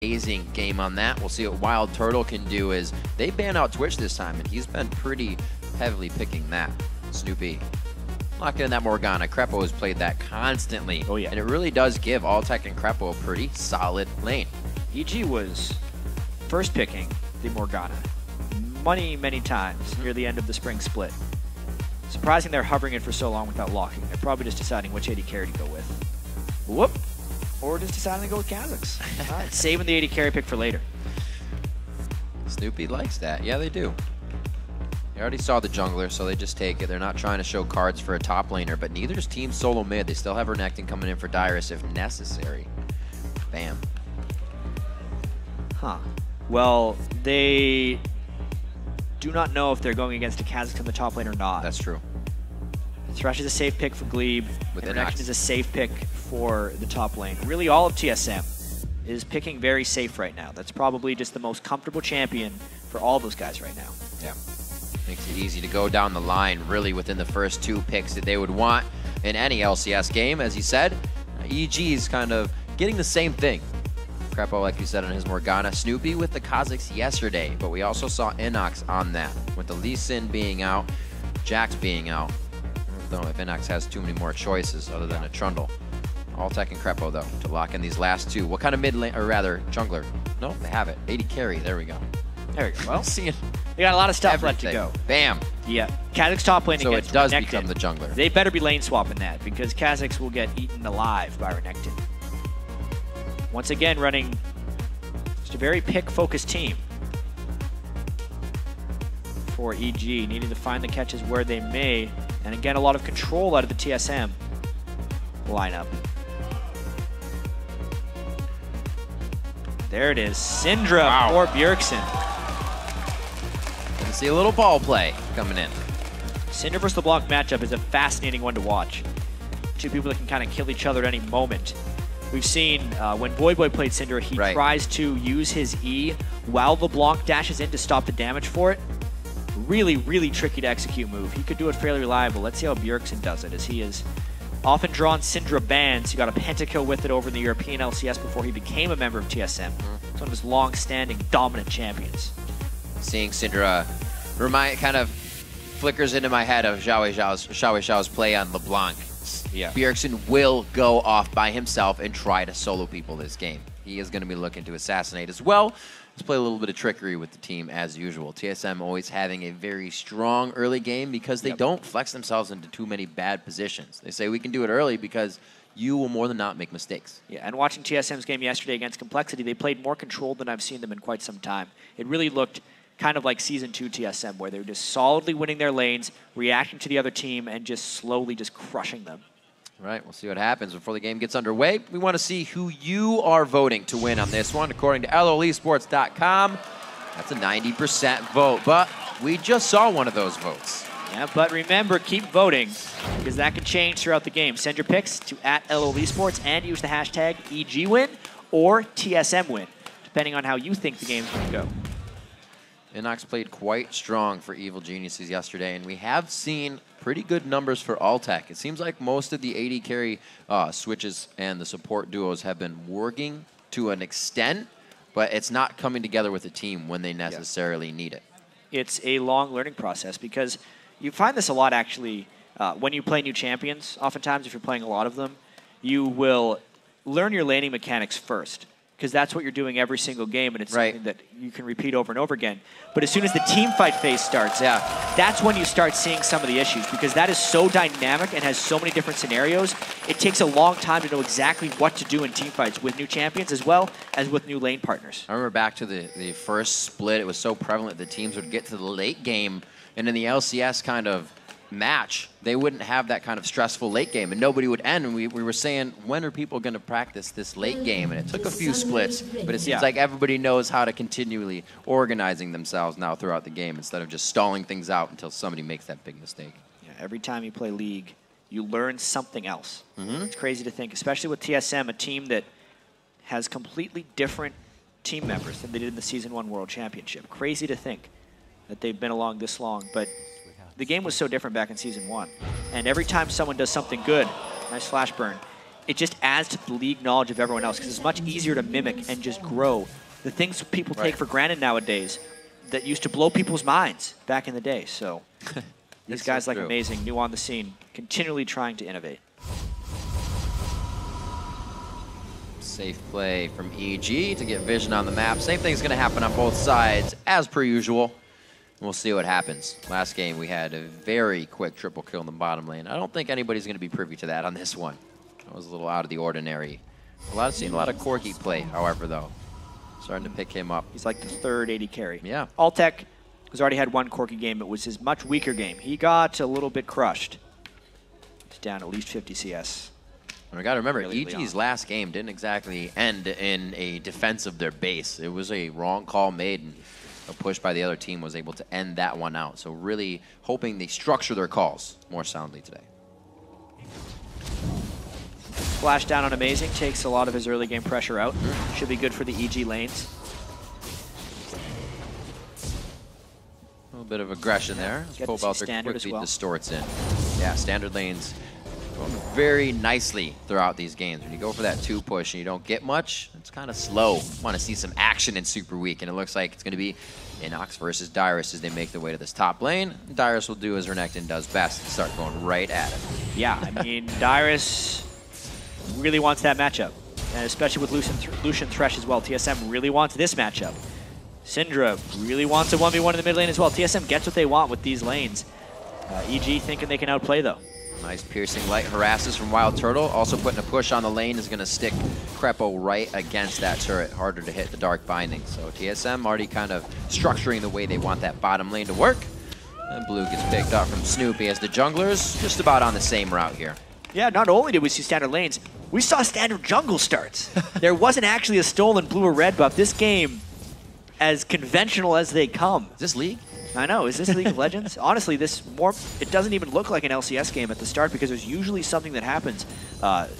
Amazing game on that. We'll see what WildTurtle can do as they ban out Twitch this time, and he's been pretty heavily picking that. Snoopeh locking in that Morgana. Krepo has played that constantly. Oh yeah. And it really does give Altec and Krepo a pretty solid lane. EG was first picking the Morgana many times near the end of the spring split. Surprising they're hovering it for so long without locking. They're probably just deciding which AD carry to go with. Whoop! Or just deciding to go with Kha'zix. All right, saving the AD carry pick for later. Snoopeh likes that. Yeah, they do. They already saw the jungler, so they just take it. They're not trying to show cards for a top laner, but neither is Team Solo Mid. They still have Renekton coming in for Dyrus if necessary. Bam. Huh. Well, they do not know if they're going against a Kha'zix in the top lane or not. That's true. Thresh is a safe pick for Gleeb, With and Innox Renekton is a safe pick for the top lane. Really, all of TSM is picking very safe right now. That's probably just the most comfortable champion for all those guys right now. Yeah. Makes it easy to go down the line, really, within the first two picks that they would want in any LCS game. As he said, EG is kind of getting the same thing. Krepo, like you said, on his Morgana. Snoopeh with the Kha'zix yesterday, but we also saw Innox on that, with the Lucian being out, Jax being out. I don't know if Innox has too many more choices other than a Trundle. Altec and Krepo, though, to lock in these last two. What kind of mid lane, or rather, jungler? No, they have it. AD carry, there we go. There we go. Well, seeing they got a lot of stuff everything. left to go. Bam. Yeah. Kha'zix top lane So against it does Renekton. become the jungler. They better be lane swapping that, because Kha'zix will get eaten alive by Renekton. Once again, running just a very pick-focused team for EG, needing to find the catches where they may, and again, a lot of control out of the TSM lineup. There it is, Syndra for Bjergsen. And see a little ball play coming in. Syndra versus LeBlanc matchup is a fascinating one to watch. Two people that can kind of kill each other at any moment. We've seen when Boy played Syndra, he tries to use his E while LeBlanc dashes in to stop the damage for it. Really tricky to execute move. He could do it fairly reliable. Let's see how Bjergsen does it, as he has often drawn Syndra bans. He got a pentakill with it over in the European LCS before he became a member of TSM. It's one of his long-standing dominant champions. Seeing Syndra kind of flickers into my head of Xiao Xiao's play on LeBlanc. Yeah. Bjergsen will go off by himself and try to solo people this game. He is going to be looking to assassinate as well. Let's play a little bit of trickery with the team as usual. TSM always having a very strong early game because they don't flex themselves into too many bad positions. They say we can do it early because you will more than not make mistakes. Yeah, and watching TSM's game yesterday against Complexity, they played more controlled than I've seen them in quite some time. It really looked kind of like Season 2 TSM, where they were just solidly winning their lanes, reacting to the other team, and just slowly just crushing them. All right, we'll see what happens before the game gets underway. We want to see who you are voting to win on this one. According to LOLesports.com, that's a 90% vote, but we just saw one of those votes. Yeah, but remember, keep voting, because that can change throughout the game. Send your picks to @LOLesports and use the hashtag EGWin or TSMWin, depending on how you think the game's going to go. Innox played quite strong for Evil Geniuses yesterday, and we have seen pretty good numbers for Altec. It seems like most of the AD carry switches and the support duos have been working to an extent, but it's not coming together with the team when they necessarily need it. It's a long learning process, because you find this a lot actually when you play new champions. Oftentimes, if you're playing a lot of them, you will learn your laning mechanics first, because that's what you're doing every single game, and it's something that you can repeat over and over again. But as soon as the team fight phase starts, that's when you start seeing some of the issues, because that is so dynamic and has so many different scenarios. It takes a long time to know exactly what to do in team fights with new champions as well as with new lane partners. I remember back to the first split, it was so prevalent that teams would get to the late game, and in the LCS kind of match, they wouldn't have that kind of stressful late game, and nobody would end. And we were saying, when are people going to practice this late game? And it took a few splits, but it seems like everybody knows how to continually organizing themselves now throughout the game instead of just stalling things out until somebody makes that big mistake. Yeah, every time you play League, you learn something else. It's crazy to think, especially with TSM, a team that has completely different team members than they did in the Season 1 World Championship. Crazy to think that they've been along this long, but the game was so different back in Season 1. And every time someone does something good, nice flash burn, it just adds to the league knowledge of everyone else because it's much easier to mimic and just grow. The things people take for granted nowadays that used to blow people's minds back in the day. So these guys like Amazing, new on the scene, continually trying to innovate. Safe play from EG to get vision on the map. Same thing's going to happen on both sides as per usual. We'll see what happens. Last game we had a very quick triple kill in the bottom lane. I don't think anybody's going to be privy to that on this one. That was a little out of the ordinary. Seen a lot of Corki play, however, though. Starting to pick him up. He's like the third AD carry. Yeah. Altec has already had one Corki game. It was his much weaker game. He got a little bit crushed. He's down at least 50 CS. We got to remember, EG's last game didn't exactly end in a defense of their base. It was a wrong call made, and a push by the other team was able to end that one out. So really hoping they structure their calls more soundly today. Flash down on Amazing, takes a lot of his early game pressure out. Should be good for the EG lanes. A little bit of aggression there. Pobelter quickly distorts in. Yeah, standard lanes going very nicely throughout these games. When you go for that 2 push and you don't get much, it's kind of slow. You want to see some action in Super Week, and it looks like it's going to be Innox versus Dyrus as they make their way to this top lane. Dyrus will do as Renekton does best and start going right at it. Yeah, I mean, Dyrus really wants that matchup, and especially with Lucian Thresh as well. TSM really wants this matchup. Syndra really wants a 1v1 in the mid lane as well. TSM gets what they want with these lanes. EG thinking they can outplay, though. Nice piercing light harasses from WildTurtle. Also putting a push on the lane is going to stick Krepo right against that turret. Harder to hit the Dark Binding. So TSM already kind of structuring the way they want that bottom lane to work. And blue gets picked up from Snoopeh as the junglers just about on the same route here. Yeah, not only did we see standard lanes, we saw standard jungle starts. There wasn't actually a stolen blue or red buff. This game, as conventional as they come. Is this League? I know. Is this League of Legends? Honestly, it doesn't even look like an LCS game at the start because there's usually something that happens.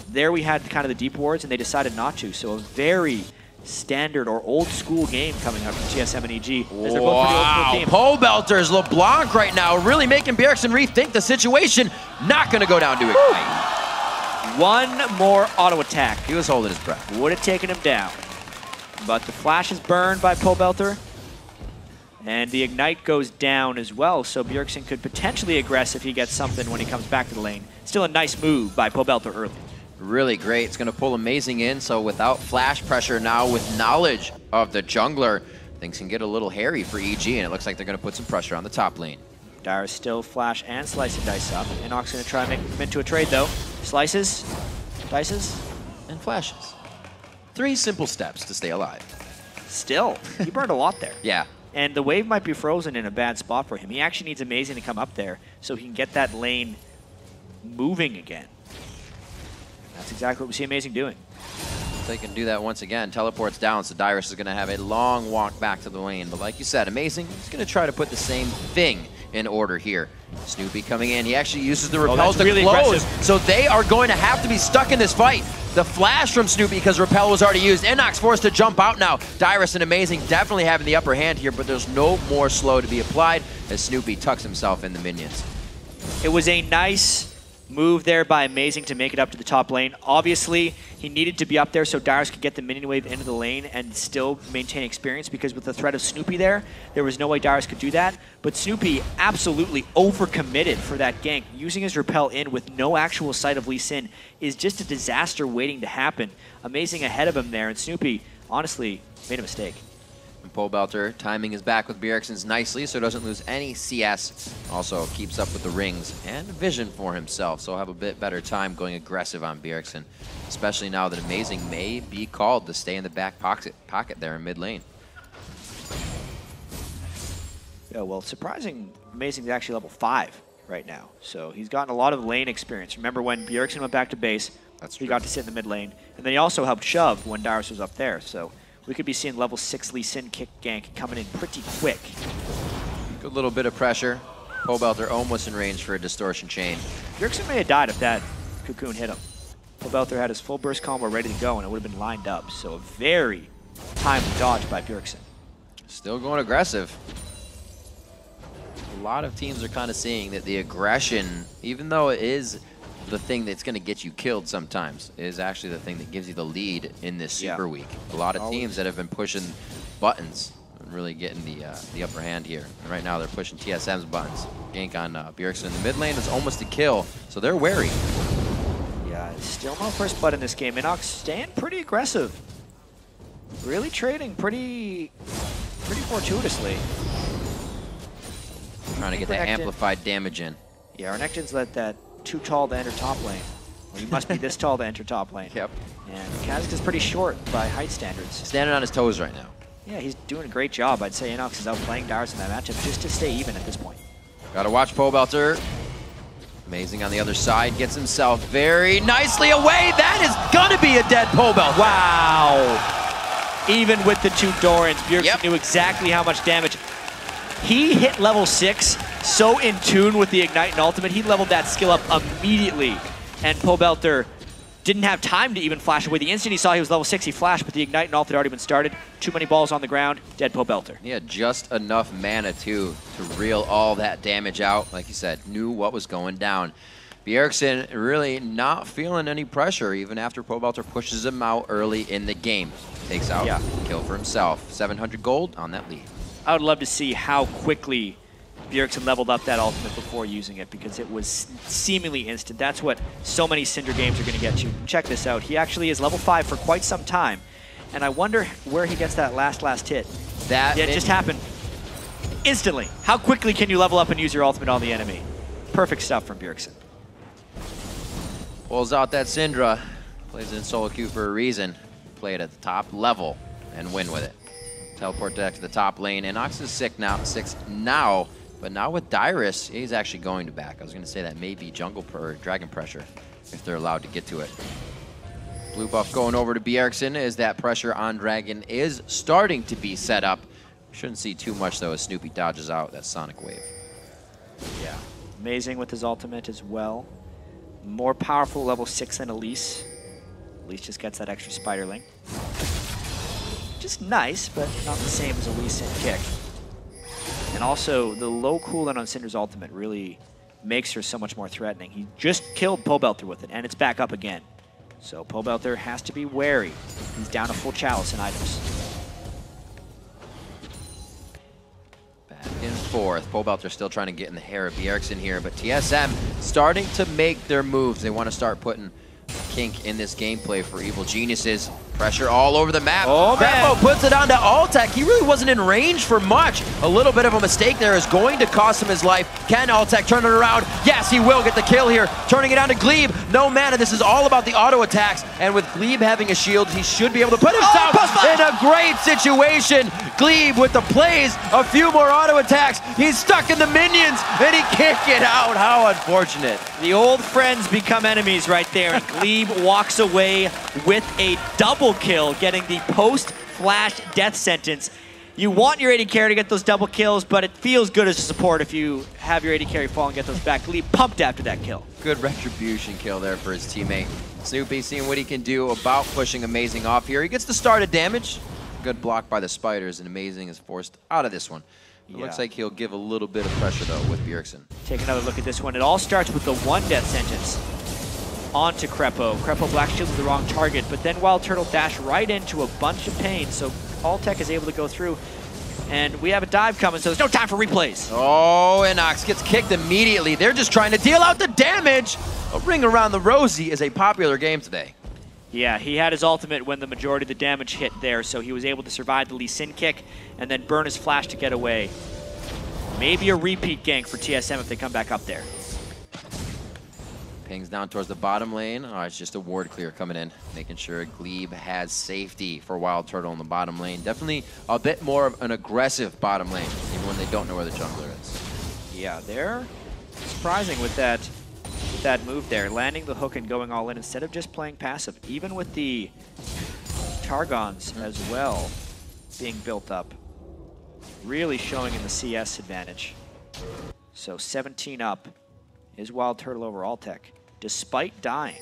There we had kind of the deep wards, and they decided not to. So a very standard or old school game coming out from TSM and EG. As they're both pretty old school teams. Pobelter's Leblanc right now, really making Bjergsen rethink the situation. Not going to go down to Ignite. One more auto attack. He was holding his breath. Would have taken him down. But the flash is burned by Pobelter. And the Ignite goes down as well, so Bjergsen could potentially aggress if he gets something when he comes back to the lane. Still a nice move by Pobelter early. Really great. It's going to pull Amazing in, so without flash pressure now, with knowledge of the jungler, things can get a little hairy for EG, and it looks like they're going to put some pressure on the top lane. Dyrus still flash and slice and dice up. Innox going to try and make him into a trade, though. Slices, dices, and flashes. 3 simple steps to stay alive. Still, he burned a lot there. Yeah. And the wave might be frozen in a bad spot for him. He actually needs Amazing to come up there so he can get that lane moving again. That's exactly what we see Amazing doing. If they can do that once again, teleports down, so Dyrus is going to have a long walk back to the lane. But like you said, Amazing is going to try to put the same thing in order here. Snoopeh coming in. He actually uses the repel to really close. Aggressive. So they are going to have to be stuck in this fight. The flash from Snoopeh because repel was already used. Innox forced to jump out now. Dyrus and Amazing definitely having the upper hand here, but there's no more slow to be applied as Snoopeh tucks himself in the minions. It was a nice move there by Amazing to make it up to the top lane. Obviously, he needed to be up there so Dyrus could get the minion wave into the lane and still maintain experience, because with the threat of Snoopeh there was no way Dyrus could do that. But Snoopeh absolutely overcommitted for that gank. Using his repel in with no actual sight of Lee Sin is just a disaster waiting to happen. Amazing ahead of him there, and Snoopeh honestly made a mistake. And Pobelter timing is back with Bjergsen's nicely, so doesn't lose any CS. Also keeps up with the rings and vision for himself, so he'll have a bit better time going aggressive on Bjergsen, especially now that Amazing may be called to stay in the back pocket there in mid lane. Yeah, well, surprising, Amazing's actually level 5 right now, so he's gotten a lot of lane experience. Remember when Bjergsen went back to base, he got to sit in the mid lane, and then he also helped shove when Dyrus was up there, so we could be seeing level 6 Lee Sin kick gank coming in pretty quick. Good little bit of pressure. Pobelter almost in range for a distortion chain. Bjergsen may have died if that cocoon hit him. Pobelter had his full burst combo ready to go, and it would have been lined up. So a very timely dodge by Bjergsen. Still going aggressive. A lot of teams are kind of seeing that the aggression, even though it is the thing that's going to get you killed sometimes. It is actually the thing that gives you the lead in this Super Week. A lot of teams that have been pushing buttons and really getting the upper hand here. And right now they're pushing TSM's buttons. Gank on Bjergsen in the mid lane is almost a kill, so they're wary. Yeah, still no first blood in this game. Innox staying pretty aggressive. Really trading pretty fortuitously. Trying to get that amplified damage in. Yeah, Renekton's let that too tall to enter top lane. Well, you must be this tall to enter top lane. Yep. And Kha'zix is pretty short by height standards. Standing on his toes right now. Yeah, he's doing a great job. I'd say Innox is outplaying Dyrus in that matchup just to stay even at this point. Gotta watch Pobelter. Amazing on the other side. Gets himself very nicely away. That is gonna be a dead Pobelter. Wow. Even with the 2 Dorans, Bjergsen knew exactly how much damage. He hit level 6 so in tune with the Ignite and Ultimate, he leveled that skill up immediately. And Pobelter didn't have time to even flash away. The instant he saw he was level 6, he flashed, but the Ignite and Ult had already been started. Too many balls on the ground, dead Pobelter. He had just enough mana, too, to reel all that damage out. Like you said, knew what was going down. Bjergsen really not feeling any pressure, even after Pobelter pushes him out early in the game. Takes out kill for himself. 700 gold on that lead. I would love to see how quickly Bjergsen leveled up that ultimate before using it, because it was seemingly instant. That's what so many Syndra games are going to get you. Check this out. He actually is level 5 for quite some time, and I wonder where he gets that last hit. It just happened instantly. How quickly can you level up and use your ultimate on the enemy? Perfect stuff from Bjergsen. Pulls out that Syndra. Plays in solo queue for a reason. Play it at the top level and win with it. Teleport back to the top lane. Innox is 6 now, but now with Dyrus, he's actually going to back. I was going to say that may be jungle or dragon pressure if they're allowed to get to it. Blue buff going over to Bjergsen as that pressure on dragon is starting to be set up. Shouldn't see too much though as Snoopeh dodges out that sonic wave. Yeah, amazing with his ultimate as well. More powerful level 6 than Elise. Elise just gets that extra spiderling. Just nice, but not the same as a Elise in kick. And also, the low cooldown on Syndra's ultimate really makes her so much more threatening. He just killed Pobelter with it, and it's back up again. So Pobelter has to be wary. He's down a full chalice in items. Back and forth. Pobelter still trying to get in the hair of Bjergsen here, but TSM starting to make their moves. They want to start putting kink in this gameplay for Evil Geniuses. Pressure all over the map. Oh, Krepo puts it onto Altec. He really wasn't in range for much. A little bit of a mistake there is going to cost him his life. Can Altec turn it around? Yes, he will get the kill here. Turning it on to Gleeb. No mana. This is all about the auto attacks. And with Gleeb having a shield, he should be able to put himself in a great situation. Gleeb with the plays, a few more auto attacks. He's stuck in the minions, and he can't get out. How unfortunate. The old friends become enemies right there, and Gleeb walks away with a double kill, getting the post-flash death sentence. You want your AD carry to get those double kills, but it feels good as a support if you have your AD carry fall and get those back. Gleeb pumped after that kill. Good retribution kill there for his teammate. Snoopeh seeing what he can do about pushing Amazing off here. He gets the start of damage. Good block by the spiders, and Amazing is forced out of this one. It looks like he'll give a little bit of pressure, though, with Bjergsen. Take another look at this one. It all starts with the 1 death sentence onto Krepo. Krepo Black Shield is the wrong target, but then WildTurtle dash right into a bunch of pain, so Altec is able to go through. And we have a dive coming, so there's no time for replays. Oh, Innox gets kicked immediately. They're just trying to deal out the damage. A ring around the rosy is a popular game today. Yeah, he had his ultimate when the majority of the damage hit there, so he was able to survive the Lee Sin kick and then burn his flash to get away. Maybe a repeat gank for TSM if they come back up there. Pings down towards the bottom lane. Oh, it's just a ward clear coming in, making sure Gleeb has safety for WildTurtle in the bottom lane. Definitely a bit more of an aggressive bottom lane, even when they don't know where the jungler is. Yeah, they're surprising with that move there, landing the hook and going all in instead of just playing passive. Even with the Targons as well being built up, really showing in the CS advantage. So 17 up is WildTurtle over Altec, despite dying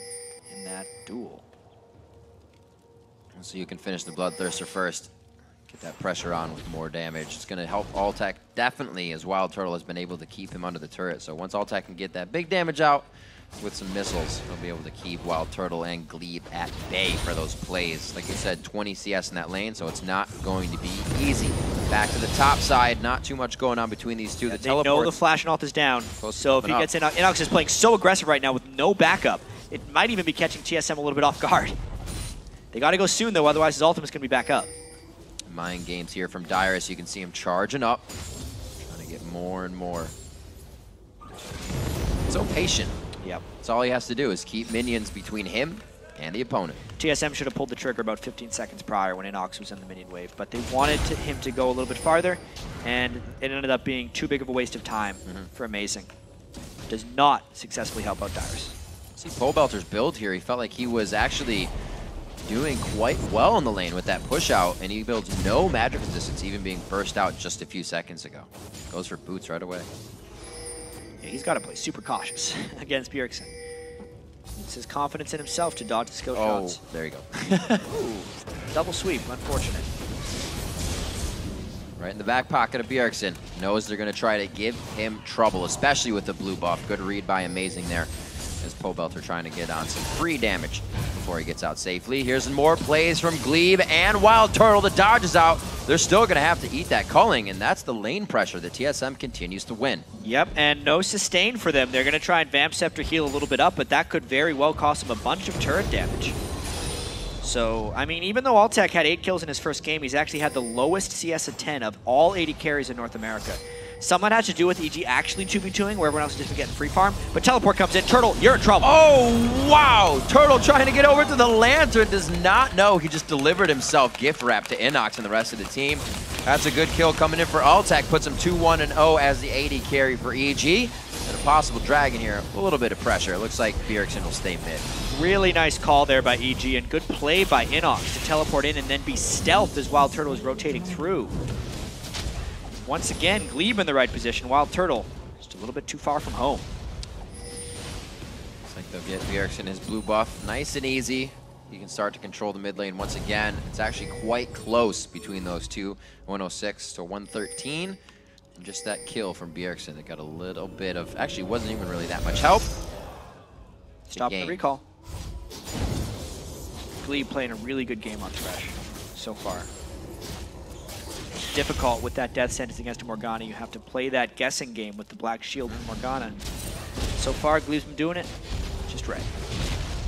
in that duel. So you can finish the Bloodthirster first. Get that pressure on with more damage. It's going to help Altec definitely, as WildTurtle has been able to keep him under the turret. So once Altec can get that big damage out, with some missiles, he'll be able to keep WildTurtle and Gleeb at bay for those plays. Like you said, 20 CS in that lane, so it's not going to be easy. Back to the top side, not too much going on between these two. Yeah, they know the flash and ult is down, so if he gets in, Innox is playing so aggressive right now with no backup. It might even be catching TSM a little bit off guard. They got to go soon, though, otherwise his ultimate's going to be back up. Mind games here from Dyrus. You can see him charging up, trying to get more and more. So patient. Yep. That's all he has to do is keep minions between him and the opponent. TSM should have pulled the trigger about 15 seconds prior when Innox was in the minion wave, but they wanted him to go a little bit farther, and it ended up being too big of a waste of time for Amazing. Does not successfully help out Dyrus. See Pobelter's build here. He felt like he was actually doing quite well in the lane with that push out, and he builds no magic resistance, even being burst out just a few seconds ago. Goes for boots right away. Yeah, he's got to play super cautious against Bjergsen. It's his confidence in himself to dodge the skill shots. There you go. Ooh, double sweep, unfortunate. Right in the back pocket of Bjergsen. Knows they're going to try to give him trouble, especially with the blue buff. Good read by Amazing there, as Pobelter trying to get on some free damage before he gets out safely. Here's some more plays from Gleeb and WildTurtle. The dodge is out. They're still going to have to eat that culling, and that's the lane pressure that TSM continues to win. Yep, and no sustain for them. They're going to try and Vamp Scepter heal a little bit up, but that could very well cost them a bunch of turret damage. So, I mean, even though Altec had 8 kills in his first game, he's actually had the lowest CS of 10 of all 80 carries in North America. Some might have to do with EG actually 2v2ing, where everyone else is just getting free farm. But Teleport comes in. Turtle, you're in trouble. Oh, wow. Turtle trying to get over to the Lantern. Does not know he just delivered himself gift wrap to Innox and the rest of the team. That's a good kill coming in for Altec. Puts him 2-1-0 as the 80 carry for EG. And a possible dragon here. A little bit of pressure. It looks like Bjergsen will stay mid. Really nice call there by EG, and good play by Innox to teleport in and then be stealthed as WildTurtle is rotating through. Once again, Gleeb in the right position. WildTurtle just a little bit too far from home. Looks like they'll get Bjergsen his blue buff nice and easy. He can start to control the mid lane once again. It's actually quite close between those two. 106 to 113. And just that kill from Bjergsen that got a little bit of, actually wasn't even really that much help. Stop the recall. Gleeb playing a really good game on Thresh so far. Difficult with that death sentence against Morgana. You have to play that guessing game with the black shield with Morgana. So far, Gleeb's been doing it just right.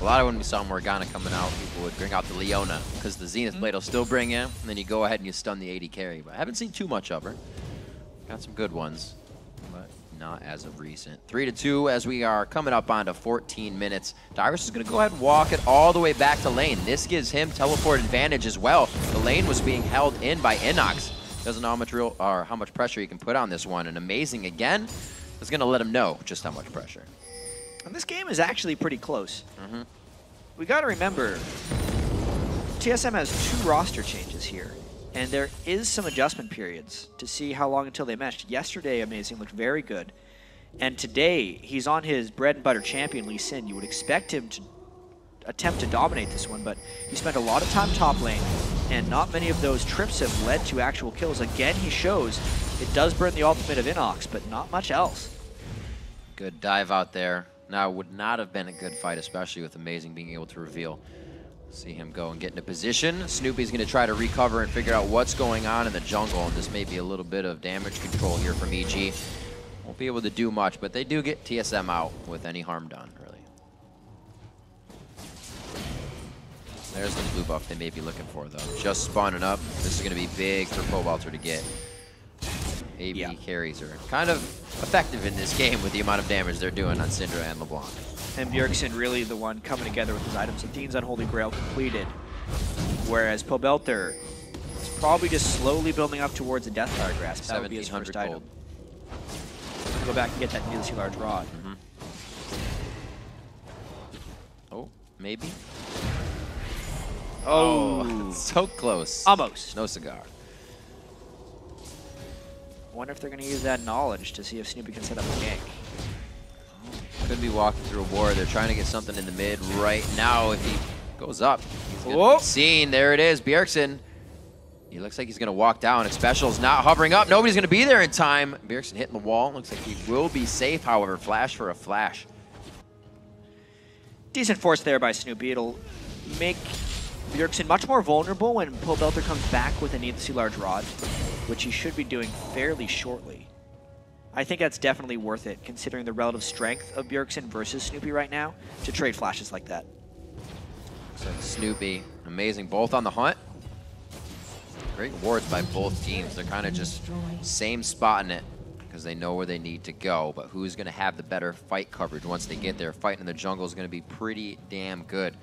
A lot of when we saw Morgana coming out, people would bring out the Leona because the Zenith Blade will still bring in, and then you go ahead and you stun the 80 carry. But I haven't seen too much of her. Got some good ones, but not as of recent. 3-2 as we are coming up onto 14 minutes. Dyrus is going to go ahead and walk it all the way back to lane. This gives him teleport advantage as well. The lane was being held in by Innox. Doesn't know how much pressure he can put on this one. And Amazing again is going to let him know just how much pressure. And this game is actually pretty close. We got to remember, TSM has 2 roster changes here, and there is some adjustment periods to see how long until they meshed. Yesterday, Amazing looked very good, and today he's on his bread and butter champion, Lucian. You would expect him to attempt to dominate this one, but he spent a lot of time top lane, and not many of those trips have led to actual kills. Again, he shows it does burn the ultimate of Innox, but not much else. Good dive out there. Now, it would not have been a good fight, especially with Amazing being able to reveal. See him go and get into position. Snoopeh's going to try to recover and figure out what's going on in the jungle, and this may be a little bit of damage control here from EG. Won't be able to do much, but they do get TSM out with any harm done, really. There's the blue buff they may be looking for, though. Just spawning up. This is going to be big for Pobelter to get. AB carries are kind of effective in this game with the amount of damage they're doing on Syndra and Leblanc. And Bjergsen really the one coming together with his items. Dean's Unholy Grail completed, whereas Pobelter is probably just slowly building up towards a Deathfire Grasp. That would be his first item. Go back and get that needlessly large rod. Oh, maybe? Oh, so close. Almost. No cigar. Wonder if they're going to use that knowledge to see if Snoopeh can set up a gank. Could be walking through a ward. They're trying to get something in the mid right now. If he goes up, he's going to be seen. There it is, Bjergsen. He looks like he's going to walk down. Xpecial's not hovering up. Nobody's going to be there in time. Bjergsen hitting the wall. Looks like he will be safe, however. Flash for a flash. Decent force there by Snoopeh. It'll make Bjergsen much more vulnerable when Pobelter comes back with a needlessly large rod, which he should be doing fairly shortly. I think that's definitely worth it, considering the relative strength of Bjergsen versus Snoopeh right now, to trade flashes like that. So Snoopeh, amazing, both on the hunt. Great wards by both teams. They're kind of just same spot in it because they know where they need to go, but who's going to have the better fight coverage once they get there? Fighting in the jungle is going to be pretty damn good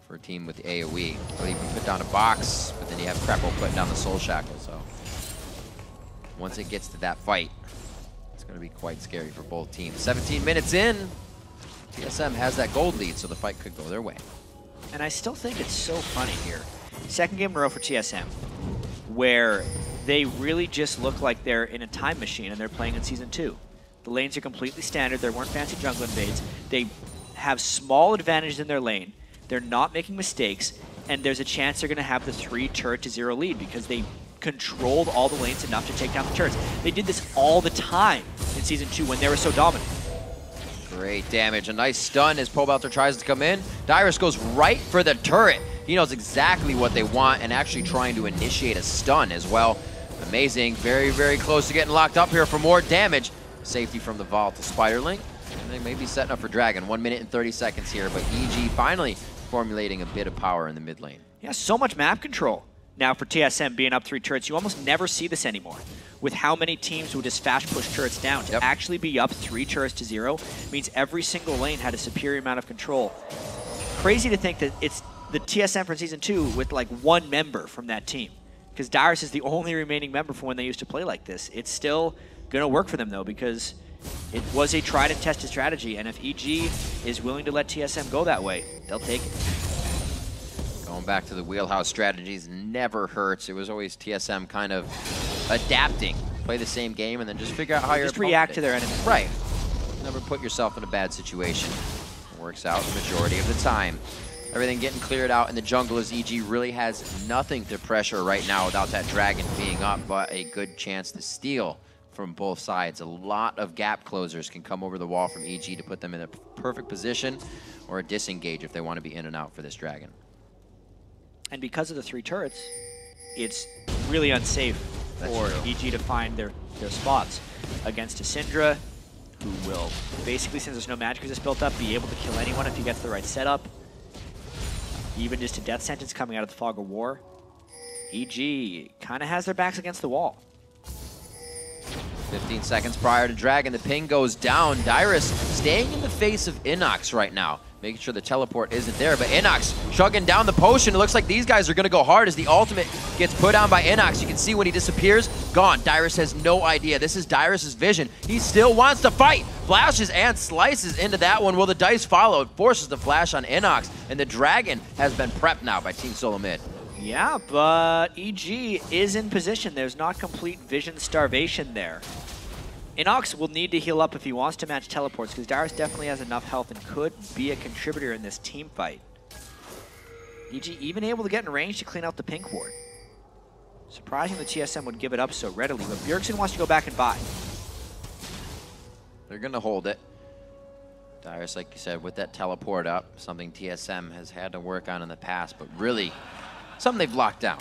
for a team with the AoE. But you can put down a box, but then you have Krepo putting down the Soul Shackle, so once it gets to that fight, it's going to be quite scary for both teams. 17 minutes in, TSM has that gold lead, so the fight could go their way. And I still think it's so funny here. Second game in a row for TSM, where they really just look like they're in a time machine and they're playing in Season 2. The lanes are completely standard. There weren't fancy jungle invades. They have small advantages in their lane. They're not making mistakes, and there's a chance they're going to have the 3 turret to 0 lead because they controlled all the lanes enough to take down the turrets. They did this all the time in Season 2 when they were so dominant. Great damage. A nice stun as Pobelter tries to come in. Dyrus goes right for the turret. He knows exactly what they want and actually trying to initiate a stun as well. Amazing. Very, very close to getting locked up here for more damage. Safety from the volatile Spiderling. And they may be setting up for Dragon. 1 minute and 30 seconds here, but EG finally formulating a bit of power in the mid lane. Yeah, so much map control. Now for TSM being up 3 turrets, you almost never see this anymore. With how many teams would just fast push turrets down. To actually be up 3 turrets to 0 means every single lane had a superior amount of control. Crazy to think that it's the TSM from Season 2 with like 1 member from that team. Because Dyrus is the only remaining member from when they used to play like this. It's still going to work for them though, because it was a tried and tested strategy, and if EG is willing to let TSM go that way, they'll take it. Going back to the wheelhouse strategies never hurts. It was always TSM kind of adapting. Play the same game and then just figure out how you're just react to their enemy. Right. Never put yourself in a bad situation. It works out the majority of the time. Everything getting cleared out in the jungle as EG really has nothing to pressure right now without that dragon being up, but a good chance to steal from both sides. A lot of gap closers can come over the wall from EG to put them in a perfect position or a disengage if they want to be in and out for this dragon. And because of the 3 turrets, it's really unsafe for EG to find their spots against a Syndra, who will basically, since there's no magic resist built up, be able to kill anyone if he gets the right setup. Even just a death sentence coming out of the Fog of War. EG kind of has their backs against the wall. 15 seconds prior to Dragon, the ping goes down. Dyrus staying in the face of Innox right now, making sure the teleport isn't there, but Innox chugging down the potion. It looks like these guys are going to go hard as the ultimate gets put down by Innox. You can see when he disappears, gone. Dyrus has no idea. This is Dyrus's vision. He still wants to fight. Flashes and slices into that one. Will the dice follow? It forces the flash on Innox, and the Dragon has been prepped now by Team SoloMid. Yeah, but EG is in position. There's not complete vision starvation there. Innox will need to heal up if he wants to match teleports, because Dyrus definitely has enough health and could be a contributor in this team fight. EG even able to get in range to clean out the pink ward. Surprising the TSM would give it up so readily, but Bjergsen wants to go back and buy. They're going to hold it. Dyrus, like you said, with that teleport up, something TSM has had to work on in the past, but really something they've locked down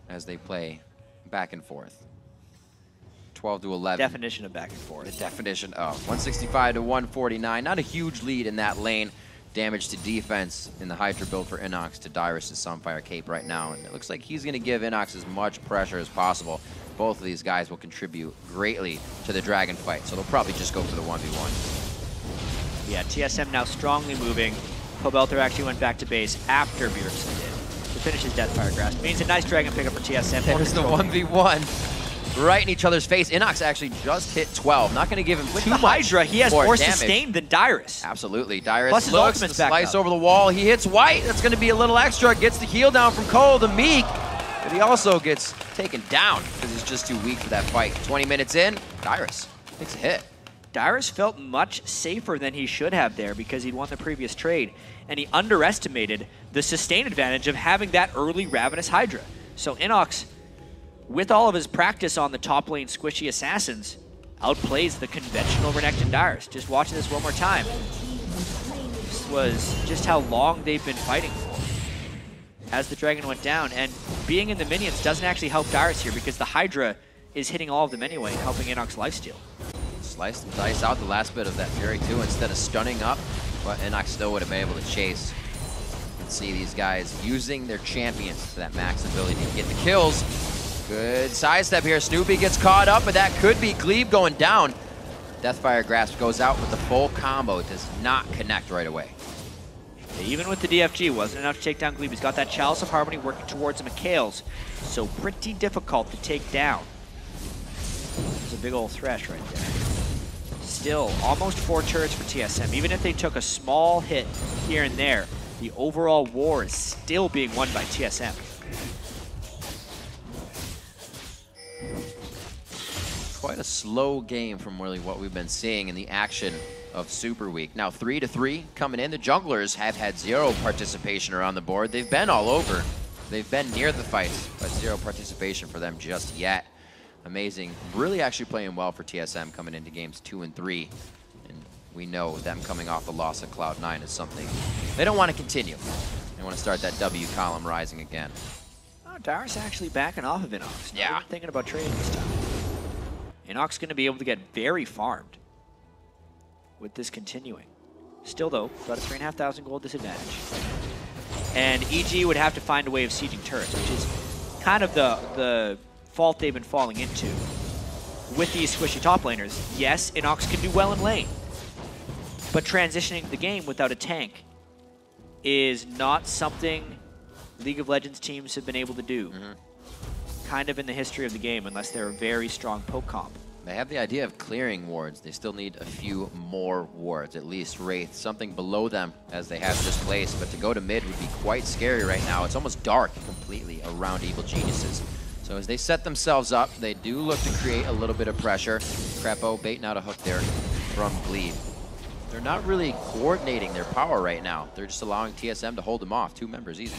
as they play back and forth. 12 to 11. Definition of back and forth. The definition of 165 to 149. Not a huge lead in that lane. Damage to defense in the Hydra build for Innox to Dyrus' Sunfire Cape right now. And it looks like he's going to give Innox as much pressure as possible. Both of these guys will contribute greatly to the Dragon fight, so they'll probably just go for the 1v1. Yeah, TSM now strongly moving. Pobelter actually went back to base after Bjergsen did to finish his Deathfire Grasp. Means a nice Dragon pickup for TSM. There's the 1v1. Right in each other's face. Innox actually just hit 12. Not going to give him too much. Hydra, he has more damage. sustained than Dyrus. Absolutely. Dyrus Plus his looks, ultimate's the back slice up. over the wall. He hits white. That's going to be a little extra. Gets the heal down from Cole, the Meek. But he also gets taken down because he's just too weak for that fight. 20 minutes in, Dyrus takes a hit. Dyrus felt much safer than he should have there because he'd won the previous trade, and he underestimated the sustain advantage of having that early Ravenous Hydra. So Innox, with all of his practice on the top lane squishy assassins, outplays the conventional Renekton Dyrus. Just watching this one more time. was just how long they've been fighting for as the Dragon went down. And being in the minions doesn't actually help Dyrus here because the Hydra is hitting all of them anyway, helping Innox lifesteal. Sliced and diced out the last bit of that Fury too instead of stunning up, but Innox still would have been able to chase. And see these guys using their champions to that max ability to get the kills. Good sidestep here. Snoopeh gets caught up, but that could be Gleeb going down. Deathfire Grasp goes out with the full combo. It does not connect right away. Even with the DFG, wasn't enough to take down Gleeb. He's got that Chalice of Harmony working towards him at Kales, so pretty difficult to take down. There's a big old Thresh right there. Still, almost 4 turrets for TSM. Even if they took a small hit here and there, the overall war is still being won by TSM. Quite a slow game from really what we've been seeing in the action of Super Week. Now 3-3 coming in. The junglers have had 0 participation around the board. They've been all over. They've been near the fights, but 0 participation for them just yet. Amazing. Really actually playing well for TSM coming into games 2 and 3. And we know them coming off the loss of Cloud9 is something they don't want to continue. They want to start that W column rising again. Oh, Dyrus actually backing off of Innox. Yeah. Not even thinking about trading this time. Innox going to be able to get very farmed with this continuing. Still though, got a 3,500 gold disadvantage. And EG would have to find a way of sieging turrets, which is kind of the fault they've been falling into with these squishy top laners. Yes, Innox can do well in lane, but transitioning the game without a tank is not something League of Legends teams have been able to do. Kind of in the history of the game, unless they're a very strong poke comp. They have the idea of clearing wards. They still need a few more wards, at least Wraith, something below them as they have just placed. But to go to mid would be quite scary right now. It's almost dark completely around Evil Geniuses. So as they set themselves up, they do look to create a little bit of pressure. Krepo baiting out a hook there from Gleeb. They're not really coordinating their power right now. They're just allowing TSM to hold them off. 2 members easy.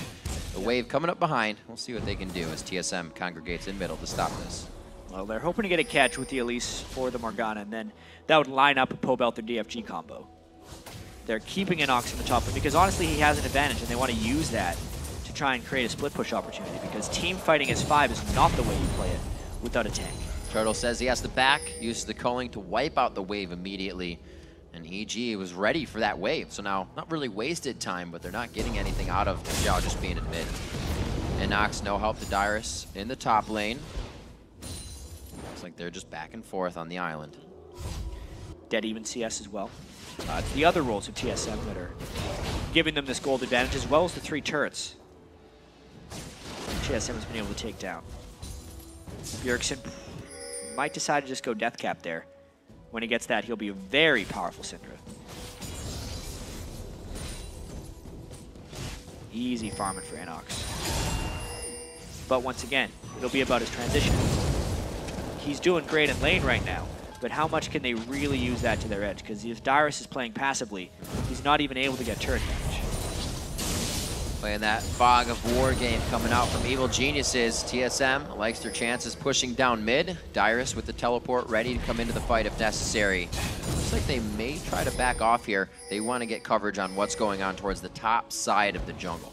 The wave coming up behind. We'll see what they can do as TSM congregates in middle to stop this. Well, they're hoping to get a catch with the Elise or the Morgana, and then that would line up a Pobelter DFG combo. They're keeping Innox in the top, because honestly he has an advantage, and they want to use that to try and create a split push opportunity, because team fighting as 5 is not the way you play it without a tank. Turtle says he has to back, uses the culling to wipe out the wave immediately. And EG was ready for that wave, so now not really wasted time, but they're not getting anything out of Xiao just being in mid. Innox, no help to Dyrus in the top lane. Looks like they're just back and forth on the island. Dead even CS as well. The other roles of TSM that are giving them this gold advantage, as well as the 3 turrets TSM has been able to take down. Bjergsen might decide to just go death cap there. When he gets that, he'll be a very powerful Syndra. Easy farming for Innox. But once again, it'll be about his transition. He's doing great in lane right now, but how much can they really use that to their edge? Because if Dyrus is playing passively, he's not even able to get turret damage. Playing that fog of war game coming out from Evil Geniuses. TSM likes their chances pushing down mid. Dyrus with the teleport ready to come into the fight if necessary. Looks like they may try to back off here. They want to get coverage on what's going on towards the top side of the jungle.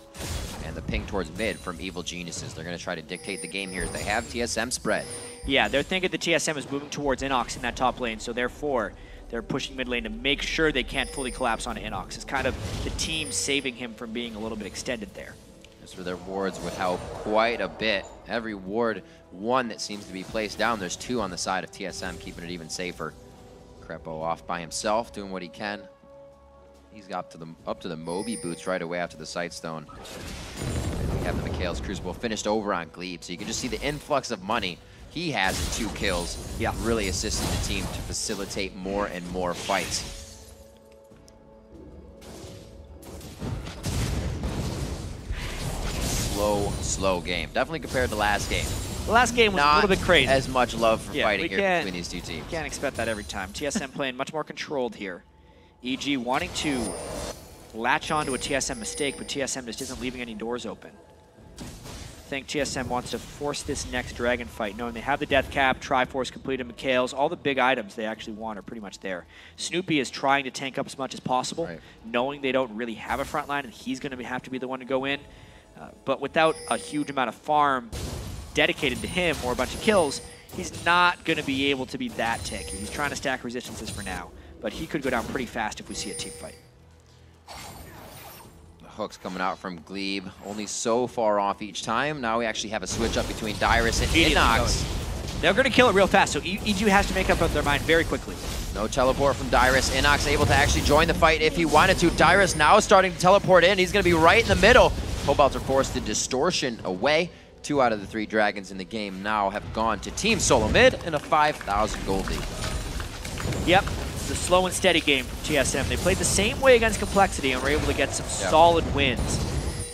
And the ping towards mid from Evil Geniuses. They're going to try to dictate the game here as they have TSM spread. Yeah, they're thinking the TSM is moving towards Innox in that top lane, so therefore they're pushing mid lane to make sure they can't fully collapse onto Innox. It's kind of the team saving him from being a little bit extended there. Just for their wards would help quite a bit. Every ward, 1 that seems to be placed down, there's 2 on the side of TSM, keeping it even safer. Krepo off by himself, doing what he can. He's got up to the Moby boots right away after the Sightstone. And we have the Mikhail's Crucible finished over on Gleeb, so you can just see the influx of money he has in 2 kills, really assisting the team to facilitate more and more fights. Slow game. Definitely compared to last game. The last game was Not a little bit crazy. As much love for fighting here between these 2 teams. Can't expect that every time. TSM playing much more controlled here. EG wanting to latch onto a TSM mistake, but TSM just isn't leaving any doors open. think TSM wants to force this next dragon fight, knowing they have the death cap, Triforce completed, Mikhail's, all the big items they actually want are pretty much there. Snoopeh is trying to tank up as much as possible, knowing they don't really have a front line, and he's going to have to be the one to go in. But without a huge amount of farm dedicated to him or a bunch of kills, he's not going to be able to be that tanky. He's trying to stack resistances for now, but he could go down pretty fast if we see a team fight. Hooks coming out from Gleeb, only so far off each time. Now we actually have a switch up between Dyrus and Innox. They're going to kill it real fast, so EG has to make up their mind very quickly. No teleport from Dyrus. Innox able to actually join the fight if he wanted to. Dyrus now starting to teleport in. He's going to be right in the middle. Pobelter forced the distortion away. 2 out of the 3 dragons in the game now have gone to Team SOLOMID in a 5,000 gold lead. Yep. It's a slow and steady game from TSM. They played the same way against Complexity and were able to get some solid wins.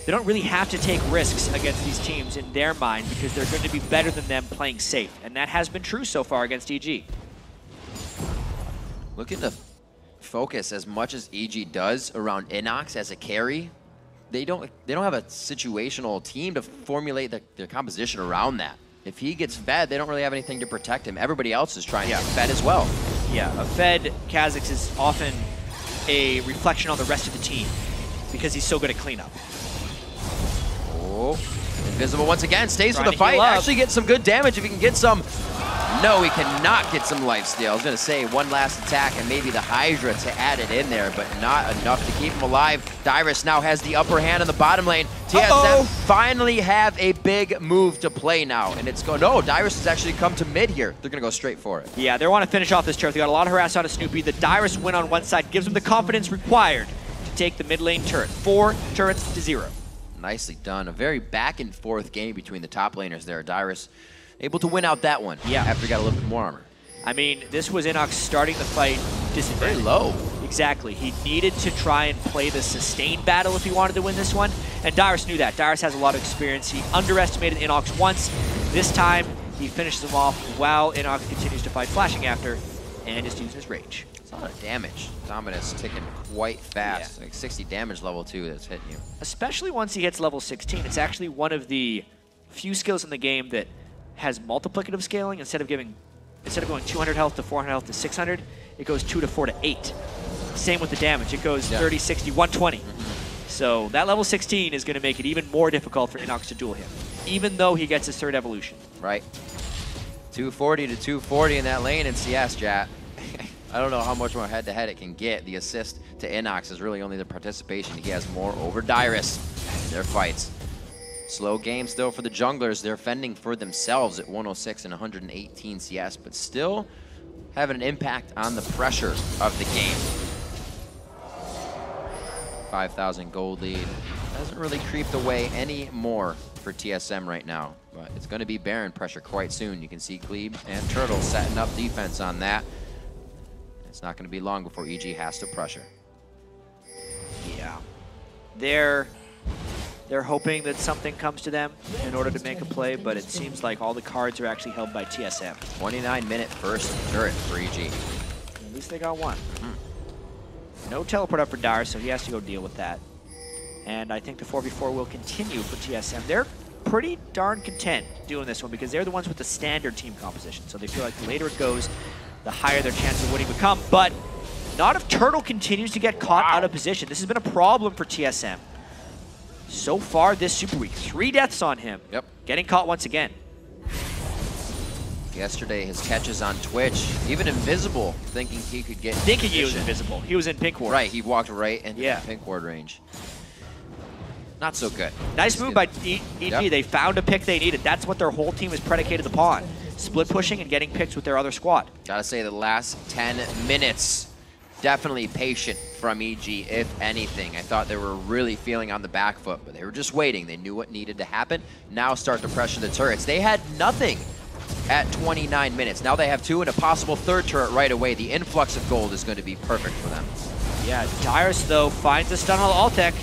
They don't really have to take risks against these teams in their mind because they're going to be better than them playing safe. And that has been true so far against EG. Looking to focus as much as EG does around Innox as a carry. They don't have a situational team to formulate their composition around that. If he gets fed, they don't really have anything to protect him. Everybody else is trying to get fed as well. Yeah, a fed Kha'zix is often a reflection on the rest of the team because he's so good at cleanup. Oh, invisible once again, stays for the fight. Actually gets some good damage if he can get some. No, he cannot get some lifesteal. I was going to say one last attack and maybe the Hydra to add it in there, but not enough to keep him alive. Dyrus now has the upper hand in the bottom lane. TSM finally have a big move to play now, and it's going. No, Dyrus has actually come to mid here. They're going to go straight for it. Yeah, they want to finish off this turret. They got a lot of harass out of Snoopeh. The Dyrus win on one side gives them the confidence required to take the mid lane turret. 4 turrets to 0. Nicely done. A very back and forth game between the top laners there. Dyrus able to win out that one after he got a little bit more armor. I mean, this was Innox starting the fight disadvantaged. Very low. Exactly. He needed to try and play the sustained battle if he wanted to win this one, and Dyrus knew that. Dyrus has a lot of experience. He underestimated Innox once. This time, he finishes him off while Innox continues to fight, flashing after, and just using his rage. It's a lot of damage. Dominus ticking quite fast. Like 60 damage level 2 that's hitting you. Especially once he hits level 16. It's actually one of the few skills in the game that has multiplicative scaling. Instead of going 200 health to 400 health to 600, it goes 2 to 4 to 8. Same with the damage. It goes 30, 60, 120. So that level 16 is going to make it even more difficult for Innox to duel him, even though he gets his 3rd evolution. Right. 240 to 240 in that lane in CS, chat. I don't know how much more head-to-head it can get. The assist to Innox is really only the participation. He has more over Dyrus in their fights. Slow game still for the junglers. They're fending for themselves at 106 and 118 CS, but still having an impact on the pressure of the game. 5,000 gold lead. Hasn't really creeped away anymore for TSM right now, but it's going to be Baron pressure quite soon. You can see Gleeb and Turtle setting up defense on that. It's not going to be long before EG has to pressure. Yeah. They're hoping that something comes to them in order to make a play, but it seems like all the cards are actually held by TSM. 29-minute first turret for EG. At least they got one. No teleport up for Dyrus, so he has to go deal with that. And I think the 4v4 will continue for TSM. They're pretty darn content doing this one because they're the ones with the standard team composition. So they feel like the later it goes, the higher their chance of winning become. But not if Turtle continues to get caught out of position. This has been a problem for TSM. So far this Super Week, 3 deaths on him. Yep. Getting caught once again. Yesterday, his catches on Twitch, even invisible, thinking he could get Thinking he was invisible. He was in pink ward. Right, he walked right into the pink ward range. Not so good. Nice move by EG. Yep. They found a pick they needed. That's what their whole team is predicated upon. Split pushing and getting picks with their other squad. Gotta say, the last 10 minutes, definitely patient from EG, if anything. I thought they were really feeling on the back foot, but they were just waiting. They knew what needed to happen. Now start to pressure the turrets. They had nothing at 29 minutes. Now they have 2 and a possible 3rd turret right away. The influx of gold is going to be perfect for them. Yeah, Dyrus, though, finds a stun on Altec.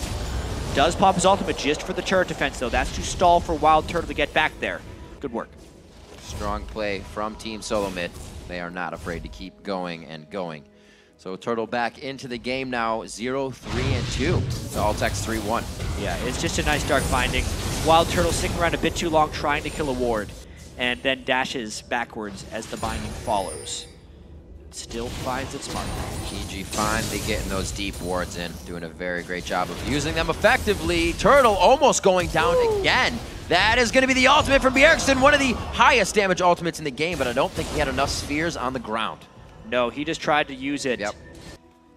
Does pop his ultimate just for the turret defense, though. That's to stall for WildTurtle to get back there. Good work. Strong play from Team SOLOMID. They are not afraid to keep going and going. So Turtle back into the game now, 0-3-2 to Altec's 3-1. Yeah, it's just a nice dark finding. WildTurtle sticking around a bit too long trying to kill a ward, and then dashes backwards as the binding follows. Still finds its mark. EG finally getting those deep wards in, doing a very great job of using them effectively. Turtle almost going down again. That is going to be the ultimate from Bjergsen, one of the highest damage ultimates in the game, but I don't think he had enough spheres on the ground. No, he just tried to use it. Yep.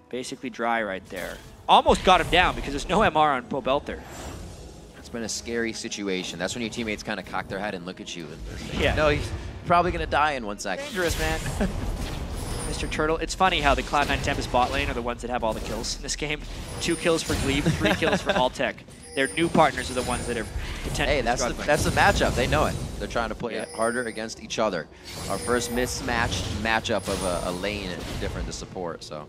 Basically dry right there. Almost got him down because there's no MR on Pobelter. It's been a scary situation. That's when your teammates kind of cock their head and look at you. And yeah. No, he's probably going to die in 1 second. Dangerous, man. Mr. Turtle. It's funny how the Cloud9 Tempest bot lane are the ones that have all the kills in this game. 2 kills for Gleeb, 3 kills for Altec. Their new partners are the ones that are potentially struggling. That's the matchup. They know it. They're trying to play it harder against each other. Our first mismatched matchup of a lane different to support. So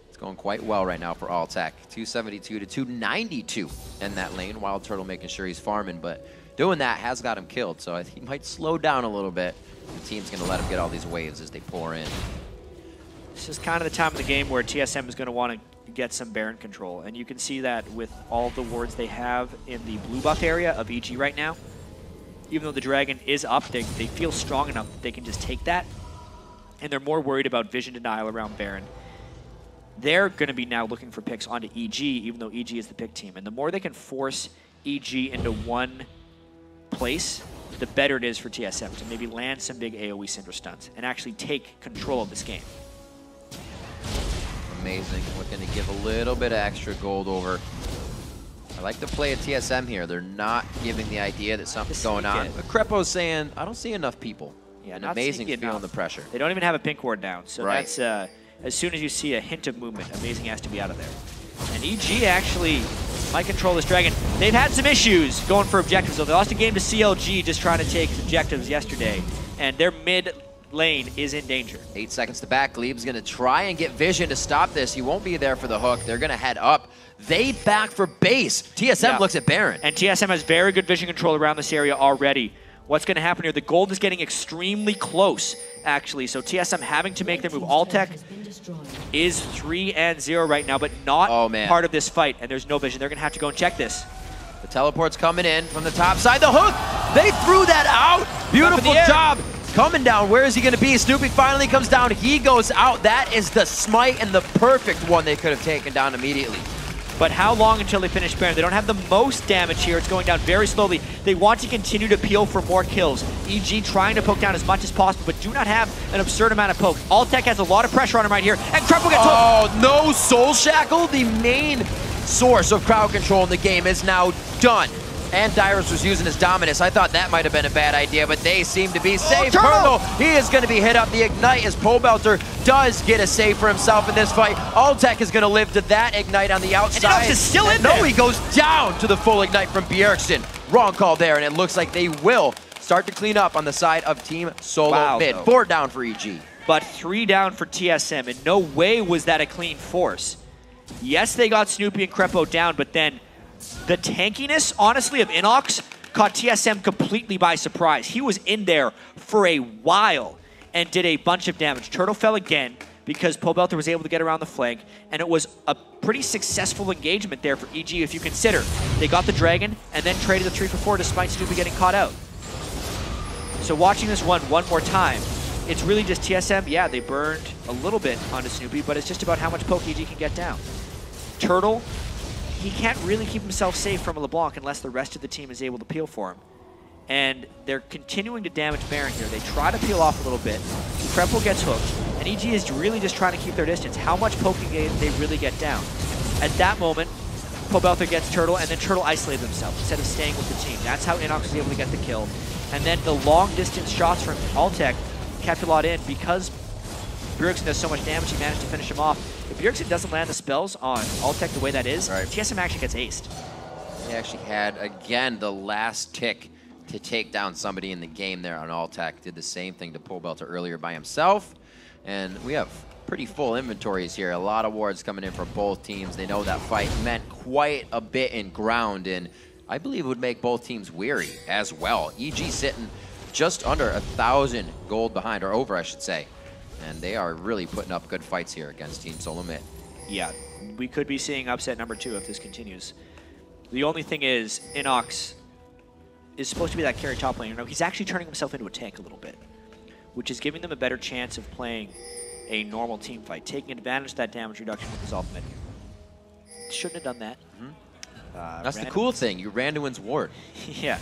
it's going quite well right now for Altec. 272 to 292 in that lane. WildTurtle making sure he's farming, but doing that has got him killed. So I think he might slow down a little bit. The team's going to let him get all these waves as they pour in. This is kind of the time of the game where TSM is going to want to get some Baron control, and you can see that with all the wards they have in the blue buff area of EG right now. Even though the Dragon is up, they feel strong enough that they can just take that, and they're more worried about vision denial around Baron. They're going to be now looking for picks onto EG, even though EG is the pick team. And the more they can force EG into one place, the better it is for TSM to maybe land some big AoE Cinder stunts and actually take control of this game. Amazing. Looking to give a little bit of extra gold over. I like to play a TSM here. They're not giving the idea that something's going on. But Krepo's saying, I don't see enough people. Yeah, and amazing feeling the pressure. They don't even have a pink ward down. So that's, as soon as you see a hint of movement, Amazing has to be out of there. And EG actually might control this Dragon. They've had some issues going for objectives, though. They lost a game to CLG just trying to take objectives yesterday. And their mid lane is in danger. 8 seconds to back. Gleeb's going to try and get vision to stop this. He won't be there for the hook. They're going to head up. They back for base. TSM looks at Baron. And TSM has very good vision control around this area already. What's going to happen here? The gold is getting extremely close, actually. So TSM having to make their move. Altec is 3-0 right now, but not part of this fight. And there's no vision. They're going to have to go and check this. The teleport's coming in from the top side. The hook! They threw that out! Beautiful job! Coming down. Where is he going to be? Snoopeh finally comes down. He goes out. That is the smite and the perfect one they could have taken down immediately. But how long until they finish Baron? They don't have the most damage here. It's going down very slowly. They want to continue to peel for more kills. EG trying to poke down as much as possible, but do not have an absurd amount of poke. Altec has a lot of pressure on him right here, and Krepo gets hooked. Oh, no Soul Shackle. The main source of crowd control in the game is now done. And Dyrus was using his dominance. I thought that might have been a bad idea, but they seem to be safe. Turtle! He is going to be hit up. The Ignite as Pobelter does get a save for himself in this fight. Altec is going to live to that Ignite on the outside. And Innox is still in there. No, he goes down to the full Ignite from Bjergsen. Wrong call there, and it looks like they will start to clean up on the side of Team Solo mid. 4 down for EG. But 3 down for TSM. In no way was that a clean force. Yes, they got Snoopeh and Krepo down, but then the tankiness, honestly, of Innox caught TSM completely by surprise. He was in there for a while and did a bunch of damage. Turtle fell again because Pobelter was able to get around the flank, and it was a pretty successful engagement there for EG if you consider. They got the Dragon and then traded the 3-for-4 despite Snoopeh getting caught out. So watching this one more time, it's really just TSM. Yeah, they burned a little bit onto Snoopeh, but it's just about how much poke EG can get down. Turtle, he can't really keep himself safe from a Leblanc unless the rest of the team is able to peel for him. And they're continuing to damage Baron here. They try to peel off a little bit. Krepo gets hooked, and EG is really just trying to keep their distance. How much poking they really get down? At that moment, Pobelter gets Turtle, and then Turtle isolated themselves instead of staying with the team. That's how Innox was able to get the kill. And then the long-distance shots from Altec kept a lot in because Bjergsen does so much damage, he managed to finish him off. If Bjergsen doesn't land the spells on Altec the way that is, TSM actually gets aced. They actually had, again, the last tick to take down somebody in the game there on Altec. Did the same thing to Pobelter earlier by himself. And we have pretty full inventories here. A lot of wards coming in for both teams. They know that fight meant quite a bit in ground, and I believe it would make both teams weary as well. EG sitting just under 1,000 gold behind, or over, I should say. And they are really putting up good fights here against Team Solo Mid. Yeah, we could be seeing upset number 2 if this continues. The only thing is, Innox is supposed to be that carry top laner. No, he's actually turning himself into a tank a little bit, which is giving them a better chance of playing a normal team fight, taking advantage of that damage reduction with his ultimate. Shouldn't have done that. That's the cool thing. You ran to his ward. Yeah.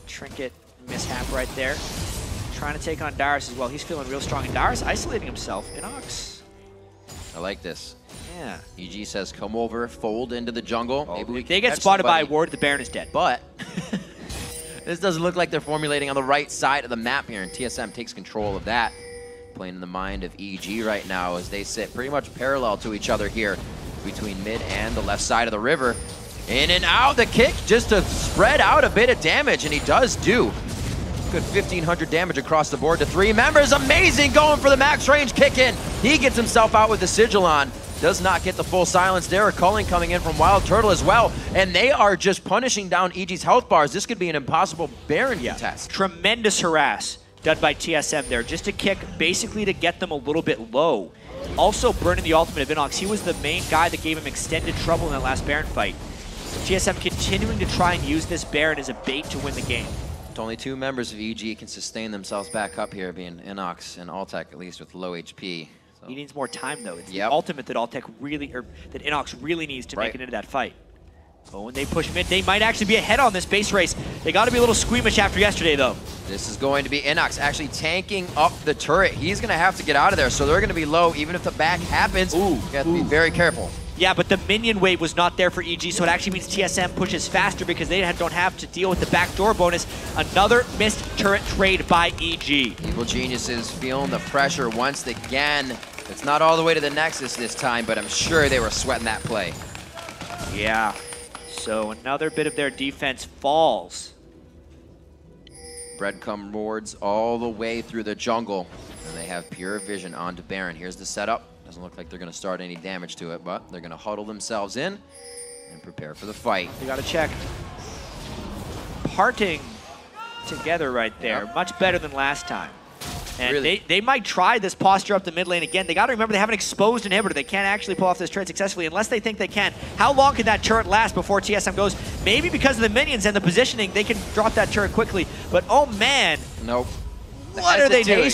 Trinket mishap right there. Trying to take on Dyrus as well. He's feeling real strong. And Dyrus isolating himself. Innox. I like this. Yeah. EG says, come over, fold into the jungle. Oh, maybe we if they get spotted by a ward, the Baron is dead. But this doesn't look like they're formulating on the right side of the map here, and TSM takes control of that. Playing in the mind of EG right now as they sit pretty much parallel to each other here between mid and the left side of the river. In and out the kick just to spread out a bit of damage, and he does do good 1,500 damage across the board to 3 members. Amazing, going for the max range kick in. He gets himself out with the sigil on. Does not get the full silence there. A culling coming in from WildTurtle as well, and they are just punishing down EG's health bars. This could be an impossible Baron contest. Tremendous harass done by TSM there, just a kick basically to get them a little bit low. Also burning the ultimate of Innox. He was the main guy that gave him extended trouble in that last Baron fight. TSM continuing to try and use this Baron as a bait to win the game. Only 2 members of EG can sustain themselves back up here, being Innox and Altec, at least with low HP. So. He needs more time though. It's the ultimate that Altec really, or that Innox really needs to make it into that fight. Oh, when they push mid, they might actually be ahead on this base race. They got to be a little squeamish after yesterday, though. This is going to be Innox actually tanking up the turret. He's going to have to get out of there, so they're going to be low even if the back happens. You have to be very careful. Yeah, but the minion wave was not there for EG, so it actually means TSM pushes faster because they don't have to deal with the backdoor bonus. Another missed turret trade by EG. Evil Geniuses feeling the pressure once again. It's not all the way to the Nexus this time, but I'm sure they were sweating that play. Yeah. So another bit of their defense falls. Breadcrumb wards all the way through the jungle, and they have pure vision onto Baron. Here's the setup. Doesn't look like they're going to start any damage to it, but they're going to huddle themselves in and prepare for the fight. They got to check. Parting together right there. Much better than last time. And really? they might try this posture up the mid lane again. They got to remember they have an exposed inhibitor. They can't actually pull off this turret successfully unless they think they can. How long can that turret last before TSM goes? Maybe because of the minions and the positioning, they can drop that turret quickly. But oh man. Nope. What are they doing?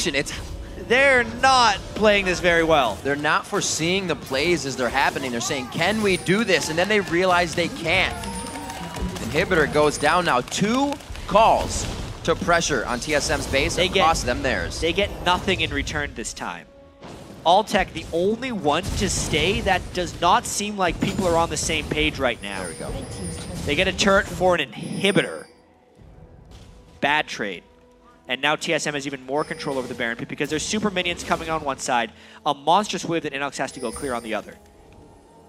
They're not playing this very well. They're not foreseeing the plays as they're happening. They're saying, can we do this? And then they realize they can't. Inhibitor goes down now. 2 calls to pressure on TSM's base and cost them theirs. They get nothing in return this time. Altec, the only one to stay. That does not seem like people are on the same page right now. There we go. They get a turret for an inhibitor. Bad trade. And now TSM has even more control over the Baron Pit because there's super minions coming on one side, a monstrous wave that Innox has to go clear on the other.